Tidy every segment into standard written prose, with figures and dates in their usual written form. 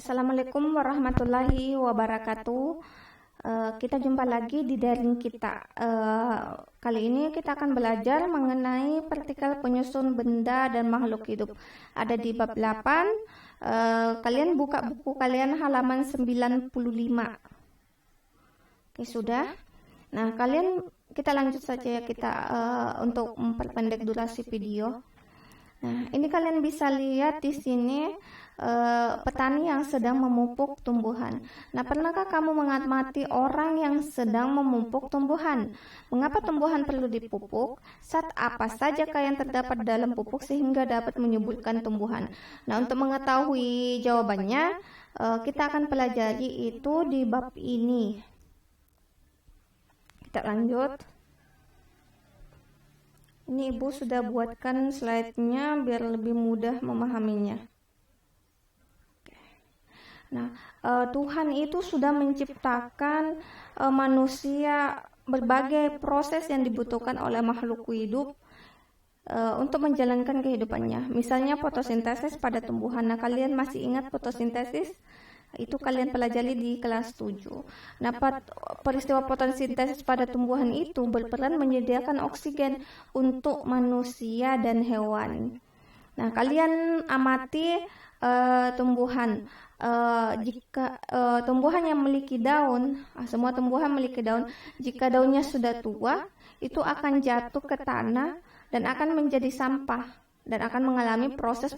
Assalamualaikum warahmatullahi wabarakatuh. Kita jumpa lagi di daring kita. Kali ini kita akan belajar mengenai partikel penyusun benda dan makhluk hidup. Ada di bab 8. Kalian buka buku kalian halaman 95. Oke, sudah. Nah, kita lanjut saja ya untuk memperpendek durasi video. Nah, ini kalian bisa lihat di sini petani yang sedang memupuk tumbuhan. Nah, pernahkah kamu mengamati orang yang sedang memupuk tumbuhan? Mengapa tumbuhan perlu dipupuk? Zat apa saja yang terdapat dalam pupuk sehingga dapat menyuburkan tumbuhan? Nah, untuk mengetahui jawabannya, kita akan pelajari itu di bab ini. Kita lanjut. Ini Ibu sudah buatkan slide-nya biar lebih mudah memahaminya. Nah, Tuhan itu sudah menciptakan manusia, berbagai proses yang dibutuhkan oleh makhluk hidup untuk menjalankan kehidupannya. Misalnya fotosintesis pada tumbuhan. Nah, kalian masih ingat fotosintesis? Itu kalian pelajari di kelas 7. Nah, peristiwa fotosintesis pada tumbuhan itu berperan menyediakan oksigen untuk manusia dan hewan. Nah, kalian amati tumbuhan. Jika tumbuhan yang memiliki daun, semua tumbuhan memiliki daun, jika daunnya sudah tua, itu akan jatuh ke tanah dan akan menjadi sampah dan akan mengalami proses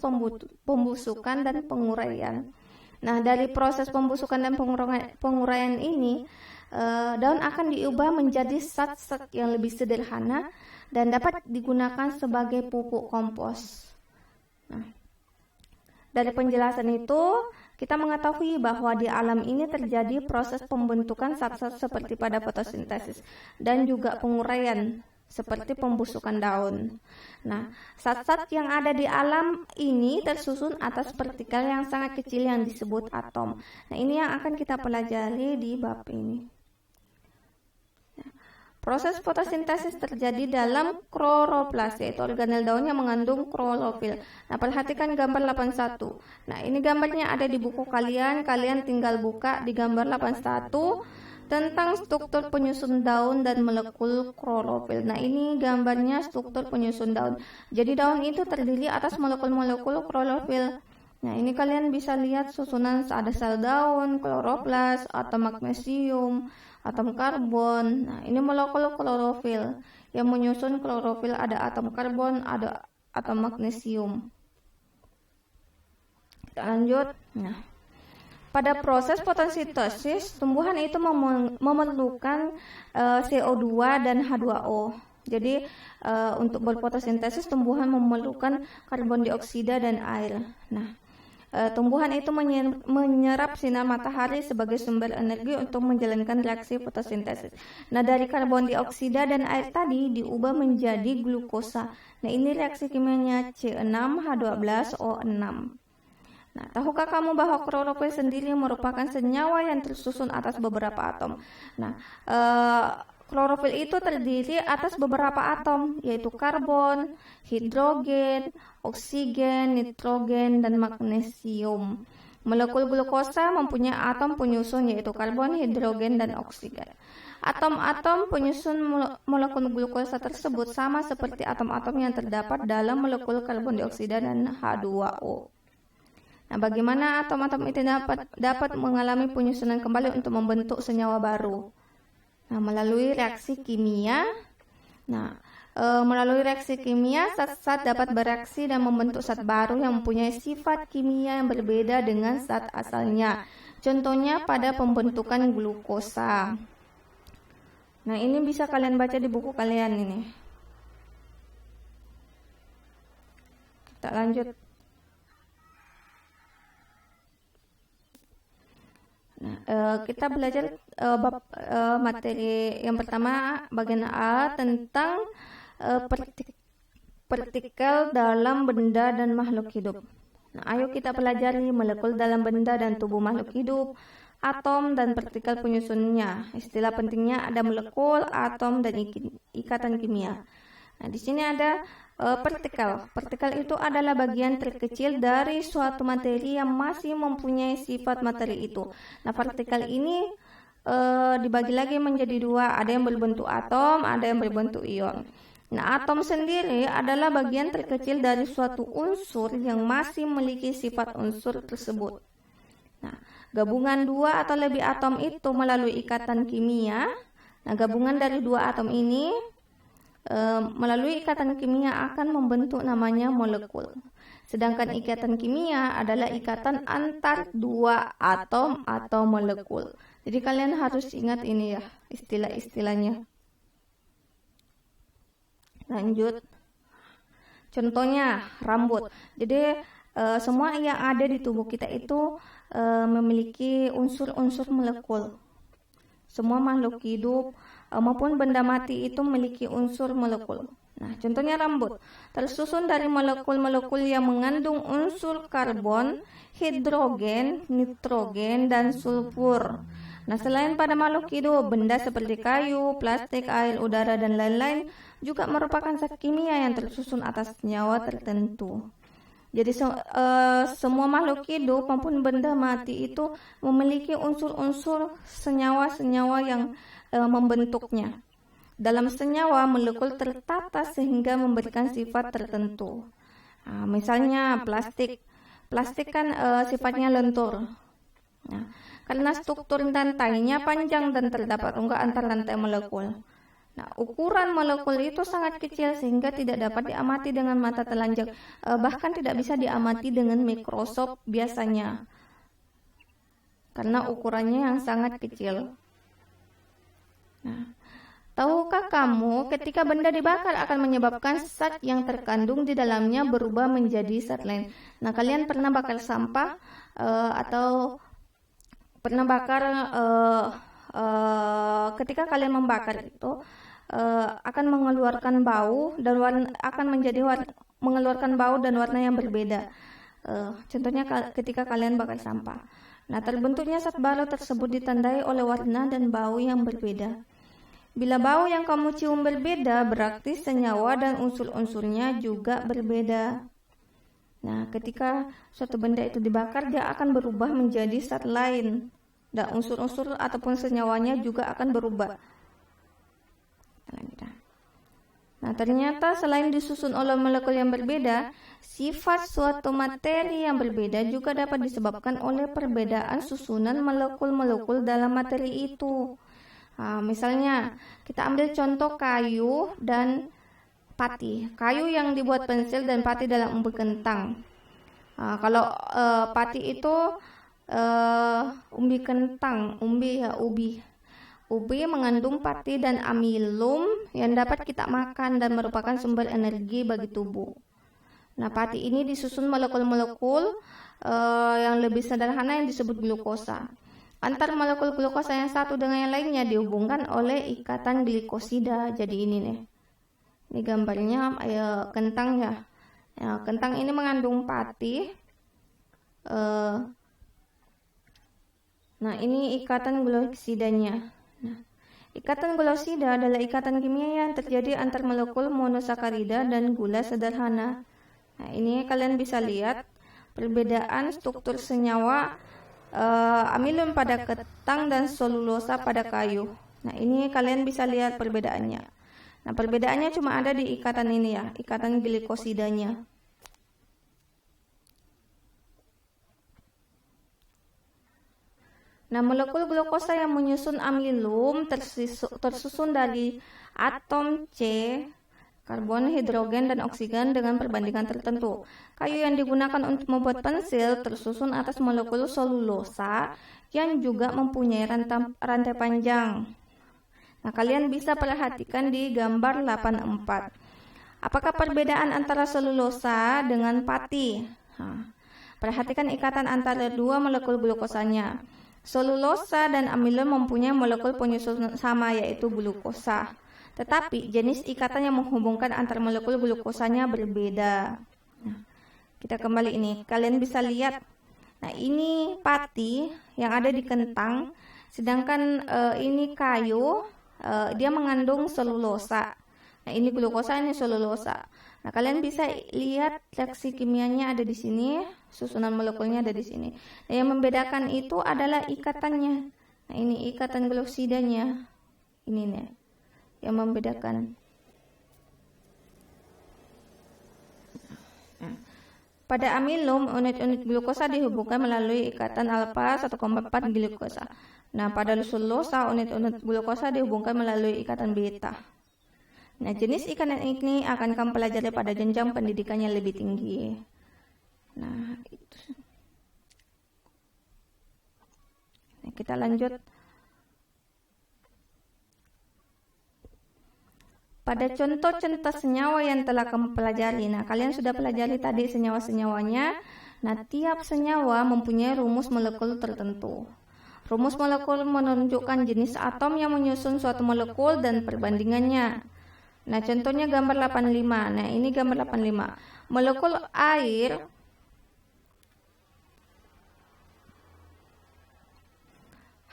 pembusukan dan penguraian. Nah, dari proses pembusukan dan penguraian ini, daun akan diubah menjadi zat-zat yang lebih sederhana dan dapat digunakan sebagai pupuk kompos. Nah, dari penjelasan itu, kita mengetahui bahwa di alam ini terjadi proses pembentukan zat-zat seperti pada fotosintesis dan juga penguraian seperti pembusukan daun. Nah, zat-zat yang ada di alam ini tersusun atas partikel yang sangat kecil yang disebut atom. Nah, ini yang akan kita pelajari di bab ini. Proses fotosintesis terjadi dalam kloroplas, yaitu organel daun yang mengandung klorofil. Nah, perhatikan gambar 81. Nah, ini gambarnya ada di buku kalian. Kalian tinggal buka di gambar 81 tentang struktur penyusun daun dan molekul klorofil. Nah, ini gambarnya struktur penyusun daun. Jadi daun itu terdiri atas molekul-molekul klorofil. Nah, ini kalian bisa lihat susunan, ada sel daun, kloroplas, atom magnesium, atom karbon. Nah, ini molekul klorofil. Yang menyusun klorofil ada atom karbon, ada atom magnesium. Kita lanjut. Nah, pada proses fotosintesis, tumbuhan itu memerlukan CO2 dan H2O. Jadi, untuk berfotosintesis, tumbuhan memerlukan karbon dioksida dan air. Nah, tumbuhan itu menyerap sinar matahari sebagai sumber energi untuk menjalankan reaksi fotosintesis. Nah, dari karbon dioksida dan air tadi diubah menjadi glukosa. Nah, ini reaksi kimianya C6H12O6. Nah, tahukah kamu bahwa klorofil sendiri merupakan senyawa yang tersusun atas beberapa atom? Nah, klorofil itu terdiri atas beberapa atom, yaitu karbon, hidrogen, oksigen, nitrogen, dan magnesium. Molekul glukosa mempunyai atom penyusun, yaitu karbon, hidrogen, dan oksigen. Atom-atom penyusun molekul glukosa tersebut sama seperti atom-atom yang terdapat dalam molekul karbon dioksida dan H2O. Nah, bagaimana atom-atom itu dapat mengalami penyusunan kembali untuk membentuk senyawa baru? Nah, melalui reaksi kimia. Nah, melalui reaksi kimia, zat-zat dapat bereaksi dan membentuk zat baru yang mempunyai sifat kimia yang berbeda dengan zat asalnya. Contohnya pada pembentukan glukosa. Nah, ini bisa kalian baca di buku kalian ini. Kita lanjut. Nah, kita belajar materi yang pertama bagian A tentang partikel dalam benda dan makhluk hidup. Nah, ayo kita pelajari molekul dalam benda dan tubuh makhluk hidup, atom dan partikel penyusunnya. Istilah pentingnya ada molekul, atom, dan ikatan kimia. Nah, di sini ada partikel. Partikel itu adalah bagian terkecil dari suatu materi yang masih mempunyai sifat materi itu. Nah, partikel ini dibagi lagi menjadi dua, ada yang berbentuk atom, ada yang berbentuk ion. Nah, atom sendiri adalah bagian terkecil dari suatu unsur yang masih memiliki sifat unsur tersebut. Nah, gabungan dua atau lebih atom itu melalui ikatan kimia. Nah, gabungan dari dua atom ini melalui ikatan kimia akan membentuk namanya molekul. Sedangkan ikatan kimia adalah ikatan antar dua atom atau molekul. Jadi kalian harus ingat ini ya, istilah-istilahnya. Lanjut. Contohnya rambut. Jadi semua yang ada di tubuh kita itu memiliki unsur-unsur molekul. Semua makhluk hidup maupun benda mati itu memiliki unsur molekul. Nah, contohnya rambut tersusun dari molekul-molekul yang mengandung unsur karbon, hidrogen, nitrogen, dan sulfur. Nah, selain pada makhluk hidup, benda seperti kayu, plastik, air, udara, dan lain-lain juga merupakan zat kimia yang tersusun atas senyawa tertentu. Jadi semua makhluk hidup maupun benda mati itu memiliki unsur-unsur senyawa-senyawa yang membentuknya. Dalam senyawa, molekul tertata sehingga memberikan sifat tertentu. Nah, misalnya plastik. Plastik kan sifatnya lentur. Nah, karena struktur lantainya panjang dan terdapat rongga antar lantai molekul. Nah, ukuran molekul itu sangat kecil sehingga tidak dapat diamati dengan mata telanjang, bahkan tidak bisa diamati dengan mikroskop biasanya, karena ukurannya yang sangat kecil. Nah, tahukah kamu ketika benda dibakar akan menyebabkan zat yang terkandung di dalamnya berubah menjadi zat lain? Nah, kalian pernah bakar sampah atau pernah bakar ketika kalian membakar itu akan mengeluarkan bau dan mengeluarkan bau dan warna yang berbeda. Contohnya ketika kalian bakar sampah. Nah, terbentuknya zat baru tersebut ditandai oleh warna dan bau yang berbeda. Bila bau yang kamu cium berbeda, berarti senyawa dan unsur-unsurnya juga berbeda. Nah, ketika suatu benda itu dibakar, dia akan berubah menjadi zat lain. Dan unsur-unsur ataupun senyawanya juga akan berubah. Nah, ternyata selain disusun oleh molekul yang berbeda, sifat suatu materi yang berbeda juga dapat disebabkan oleh perbedaan susunan molekul-molekul dalam materi itu. Nah, misalnya, kita ambil contoh kayu dan pati. Kayu yang dibuat pensil dan pati dalam umbi kentang. Nah, kalau pati itu umbi kentang, ubi mengandung pati dan amilum yang dapat kita makan dan merupakan sumber energi bagi tubuh. Nah, pati ini disusun molekul-molekul yang lebih sederhana yang disebut glukosa. Antar molekul glukosa yang satu dengan yang lainnya dihubungkan oleh ikatan glikosida. Jadi ini nih, ini gambarnya kentang ya. Kentang ini mengandung pati. Nah, ini ikatan glukosidanya. Nah, ikatan glukosida adalah ikatan kimia yang terjadi antar molekul monosakarida dan gula sederhana. Nah, ini kalian bisa lihat perbedaan struktur senyawa amilum pada kentang dan selulosa pada kayu. Nah, ini kalian bisa lihat perbedaannya. Nah, perbedaannya cuma ada di ikatan ini ya, ikatan glikosidanya. Nah, molekul glukosa yang menyusun amilum tersusun dari atom C, karbon, hidrogen, dan oksigen dengan perbandingan tertentu. Kayu yang digunakan untuk membuat pensil tersusun atas molekul selulosa yang juga mempunyai rantai panjang. Nah, kalian bisa perhatikan di gambar 84. Apakah perbedaan antara selulosa dengan pati? Nah, perhatikan ikatan antara dua molekul glukosanya. Selulosa dan amilum mempunyai molekul penyusun sama, yaitu glukosa. Tetapi jenis ikatan yang menghubungkan antar molekul glukosanya berbeda. Nah, kita kembali ini. Kalian bisa lihat. Nah, ini pati yang ada di kentang, sedangkan ini kayu, dia mengandung selulosa. Nah, ini glukosa, ini selulosa. Nah, kalian bisa lihat reaksi kimianya ada di sini, susunan molekulnya ada di sini. Nah, yang membedakan itu adalah ikatannya. Nah, ini ikatan gluksidanya. Ini nih yang membedakan. Nah, pada amilum, unit-unit glukosa dihubungkan melalui ikatan alfa 1,4 glukosa. Nah, pada sulosa, unit-unit glukosa dihubungkan melalui ikatan beta. Nah, jenis ikatan ini akan kamu pelajari pada jenjang pendidikan yang lebih tinggi. Nah, itu. Nah, kita lanjut. Pada contoh-contoh senyawa yang telah kamu pelajari. Nah, kalian sudah pelajari tadi senyawa-senyawanya. Nah, tiap senyawa mempunyai rumus molekul tertentu. Rumus molekul menunjukkan jenis atom yang menyusun suatu molekul dan perbandingannya. Nah, contohnya gambar 85. Nah, ini gambar 85. Molekul air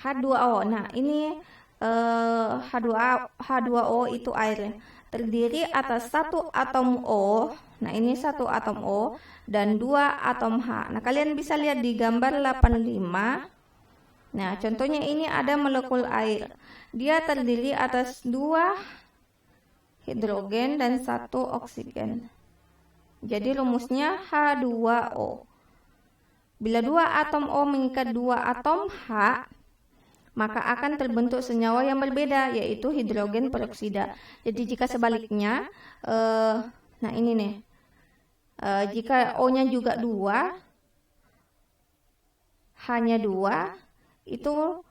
H2O. Nah, ini H2O itu air. Terdiri atas satu atom O. Nah, ini satu atom O dan dua atom H. Nah, kalian bisa lihat di gambar 85. Nah, contohnya ini ada molekul air. Dia terdiri atas dua hidrogen dan satu oksigen. Jadi rumusnya H2O. Bila dua atom O mengikat dua atom H, maka akan terbentuk senyawa yang berbeda, yaitu hidrogen peroksida. Jadi jika sebaliknya, nah ini nih, jika O-nya juga dua, H-nya dua, itu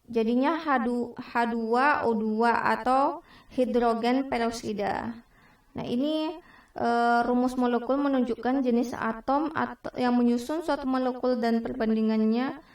jadinya H2O2 atau hidrogen peroksida. Nah, ini rumus molekul menunjukkan jenis atom yang menyusun suatu molekul dan perbandingannya.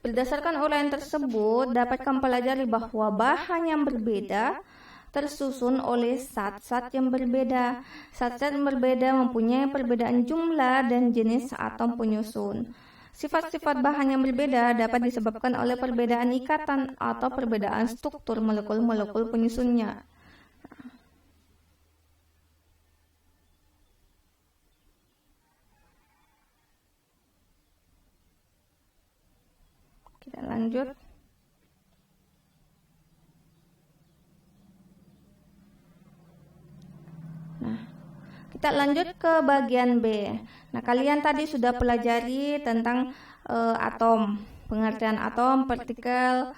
Berdasarkan uraian tersebut, dapat kamu pelajari bahwa bahan yang berbeda tersusun oleh zat-zat yang berbeda. Zat-zat yang berbeda mempunyai perbedaan jumlah dan jenis atom penyusun. Sifat-sifat bahan yang berbeda dapat disebabkan oleh perbedaan ikatan atau perbedaan struktur molekul-molekul penyusunnya. Kita lanjut. Nah, kita lanjut ke bagian B. Nah, kalian tadi sudah pelajari tentang atom, pengertian atom, partikel,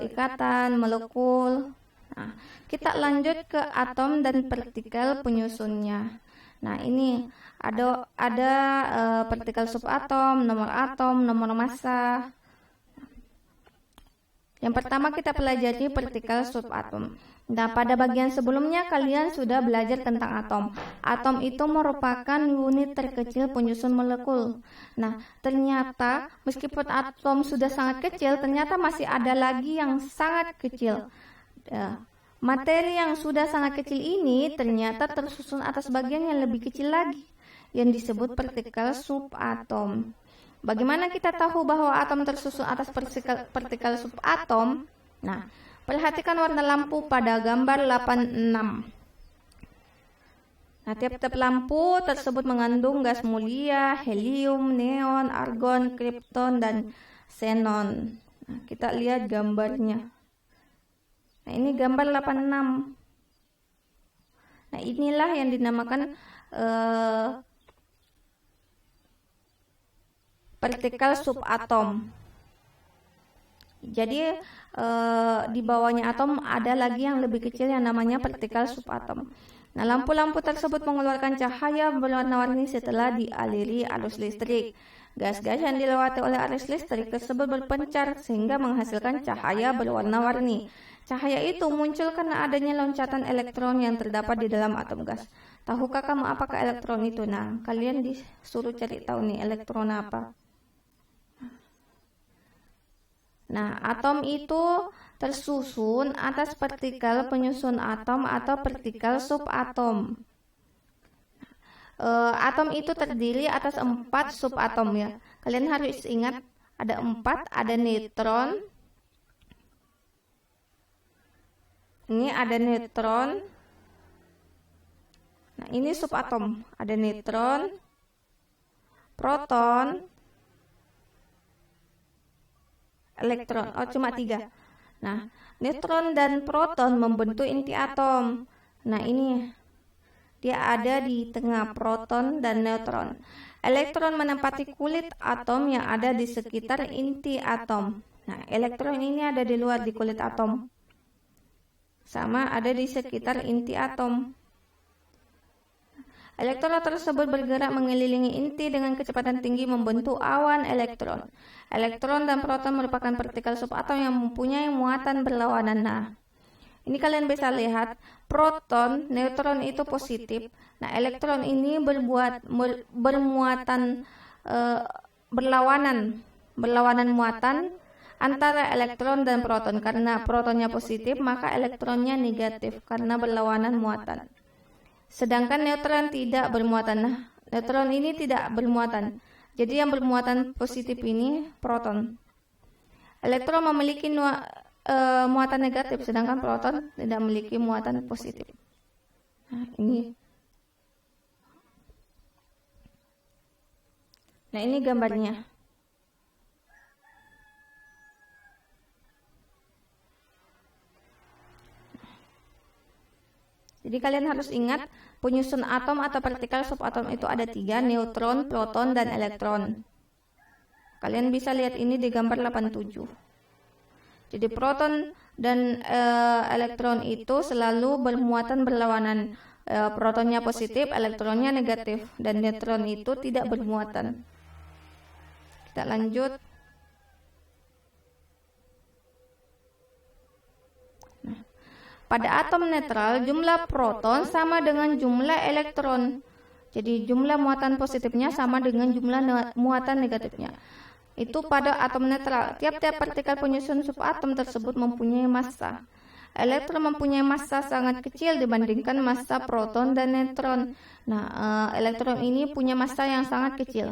ikatan, molekul. Nah, kita lanjut ke atom dan partikel penyusunnya. Nah, ini ada partikel subatom, nomor massa. Yang pertama kita pelajari partikel subatom. Nah, pada bagian sebelumnya kalian sudah belajar tentang atom. Atom itu merupakan unit terkecil penyusun molekul. Nah, ternyata meskipun atom sudah sangat kecil, ternyata masih ada lagi yang sangat kecil. Materi yang sudah sangat kecil ini ternyata tersusun atas bagian yang lebih kecil lagi, yang disebut partikel subatom. Bagaimana kita tahu bahwa atom tersusun atas partikel subatom? Nah, perhatikan warna lampu pada gambar 86. Nah, tiap-tiap lampu tersebut mengandung gas mulia, helium, neon, argon, kripton, dan xenon. Nah, kita lihat gambarnya. Nah, ini gambar 86. Nah, inilah yang dinamakan partikel subatom. Jadi di bawahnya atom ada lagi yang lebih kecil yang namanya partikel subatom. Nah, lampu-lampu tersebut mengeluarkan cahaya berwarna-warni setelah dialiri arus listrik. Gas-gas yang dilewati oleh arus listrik tersebut berpencar sehingga menghasilkan cahaya berwarna-warni. Cahaya itu muncul karena adanya loncatan elektron yang terdapat di dalam atom gas. Tahukah kamu apakah elektron itu? Nah, kalian disuruh cari tahu nih elektron apa. Nah, atom itu tersusun atas partikel penyusun atom atau partikel subatom. Atom itu terdiri atas 4 subatom ya. Kalian harus ingat ada 4, ada neutron. Ini ada neutron. Nah, ini subatom. Ada neutron, proton, elektron. Oh, cuma 3. Nah, neutron dan proton membentuk inti atom. Nah, ini dia ada di tengah, proton dan neutron. Elektron menempati kulit atom yang ada di sekitar inti atom. Nah, elektron ini ada di luar di kulit atom. Sama ada di sekitar inti atom. Elektron tersebut bergerak mengelilingi inti dengan kecepatan tinggi membentuk awan elektron. Elektron dan proton merupakan partikel subatom yang mempunyai muatan berlawanan. Nah, ini kalian bisa lihat proton, neutron itu positif. Nah, elektron ini bermuatan berlawanan muatan antara elektron dan proton. Karena protonnya positif, maka elektronnya negatif karena berlawanan muatan. Sedangkan neutron tidak bermuatan. Nah, neutron ini tidak bermuatan. Jadi yang bermuatan positif ini proton. Elektron memiliki muatan negatif, sedangkan proton tidak memiliki muatan positif. Nah, ini gambarnya. Jadi kalian harus ingat penyusun atom atau partikel subatom itu ada 3, neutron, proton, dan elektron. Kalian bisa lihat ini di gambar 87. Jadi proton dan elektron itu selalu bermuatan berlawanan. Protonnya positif, elektronnya negatif, dan neutron itu tidak bermuatan. Kita lanjut. Pada atom netral, jumlah proton sama dengan jumlah elektron. Jadi jumlah muatan positifnya sama dengan jumlah muatan negatifnya. Itu pada atom netral. Tiap-tiap partikel penyusun subatom tersebut mempunyai massa. Elektron mempunyai massa sangat kecil dibandingkan massa proton dan neutron. Nah, elektron ini punya massa yang sangat kecil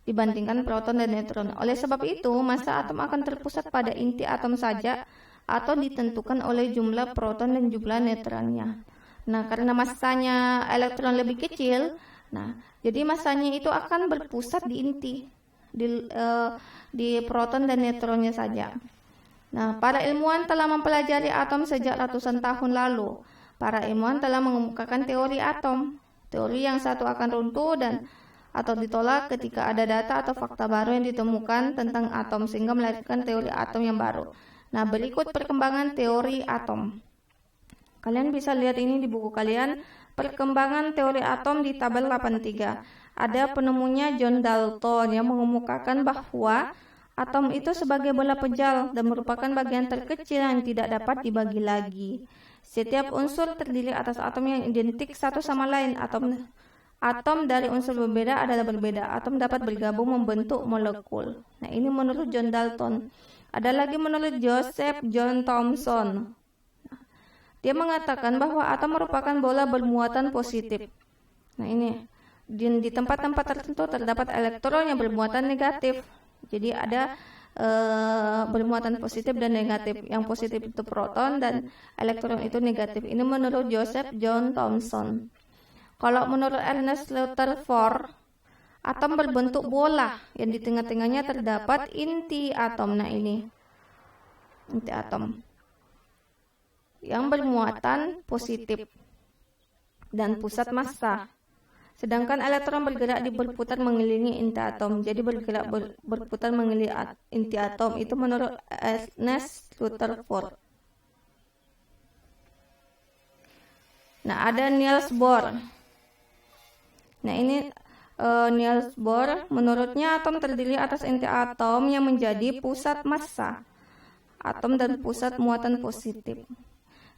dibandingkan proton dan neutron. Oleh sebab itu, massa atom akan terpusat pada inti atom saja atau ditentukan oleh jumlah proton dan jumlah neutronnya. Nah, karena massanya elektron lebih kecil, nah, jadi massanya itu akan berpusat di inti, di proton dan neutronnya saja. Nah, para ilmuwan telah mempelajari atom sejak ratusan tahun lalu. Para ilmuwan telah mengemukakan teori atom. Teori yang satu akan runtuh atau ditolak ketika ada data atau fakta baru yang ditemukan tentang atom sehingga melahirkan teori atom yang baru. Nah, berikut perkembangan teori atom. Kalian bisa lihat ini di buku kalian, perkembangan teori atom di tabel 83. Ada penemunya John Dalton yang mengemukakan bahwa atom itu sebagai bola pejal dan merupakan bagian terkecil yang tidak dapat dibagi lagi. Setiap unsur terdiri atas atom yang identik satu sama lain. Atom dari unsur berbeda adalah berbeda. Atom dapat bergabung membentuk molekul. Nah, ini menurut John Dalton. Ada lagi menurut Joseph John Thomson. Dia mengatakan bahwa atom merupakan bola bermuatan positif. Nah, ini di tempat-tempat tertentu terdapat elektron yang bermuatan negatif. Jadi ada bermuatan positif dan negatif. Yang positif itu proton dan elektron itu negatif. Ini menurut Joseph John Thomson. Kalau menurut Ernest Rutherford, atom berbentuk bola yang di tengah-tengahnya terdapat inti atom. Nah, ini inti atom yang bermuatan positif dan pusat massa. Sedangkan elektron bergerak berputar mengelilingi inti atom. Jadi bergerak berputar mengelilingi inti atom. Itu menurut Ernest Rutherford. Nah, ada Niels Bohr. Nah, ini Niels Bohr, menurutnya atom terdiri atas inti atom yang menjadi pusat massa atom dan pusat muatan positif.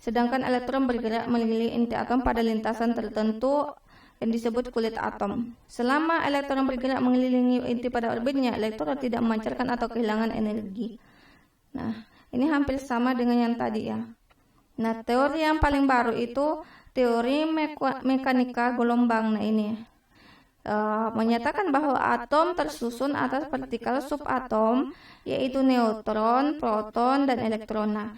Sedangkan elektron bergerak mengelilingi inti atom pada lintasan tertentu yang disebut kulit atom. Selama elektron bergerak mengelilingi inti pada orbitnya, elektron tidak memancarkan atau kehilangan energi. Nah, Ini hampir sama dengan yang tadi ya. Nah, teori yang paling baru itu teori mekanika gelombang. Nah, ini menyatakan bahwa atom tersusun atas partikel subatom, yaitu neutron, proton, dan elektron. Nah,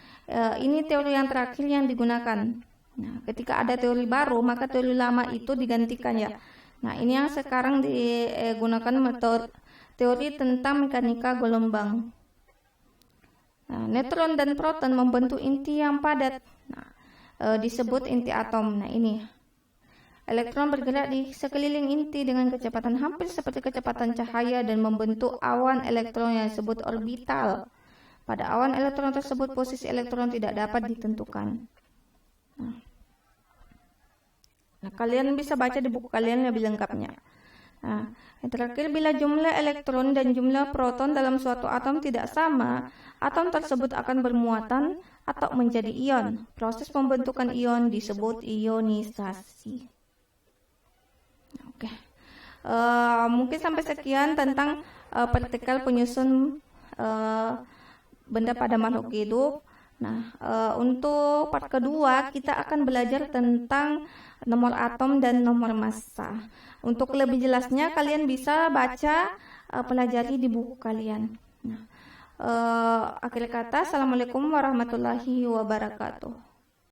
ini teori yang terakhir yang digunakan. Nah, ketika ada teori baru, maka teori lama itu digantikan ya. Nah, ini yang sekarang digunakan metode teori tentang mekanika gelombang. Nah, neutron dan proton membentuk inti yang padat. Nah, disebut inti atom. Nah, ini. Elektron bergerak di sekeliling inti dengan kecepatan hampir seperti kecepatan cahaya dan membentuk awan elektron yang disebut orbital. Pada awan elektron tersebut, posisi elektron tidak dapat ditentukan. Nah, kalian bisa baca di buku kalian lebih lengkapnya. Nah, yang terakhir, bila jumlah elektron dan jumlah proton dalam suatu atom tidak sama, atom tersebut akan bermuatan atau menjadi ion. Proses pembentukan ion disebut ionisasi. Oke, mungkin sampai sekian tentang partikel penyusun benda pada makhluk hidup. Nah, untuk part kedua kita akan belajar tentang nomor atom dan nomor massa. Untuk lebih jelasnya kalian bisa baca pelajari di buku kalian. Nah, akhir kata, assalamualaikum warahmatullahi wabarakatuh.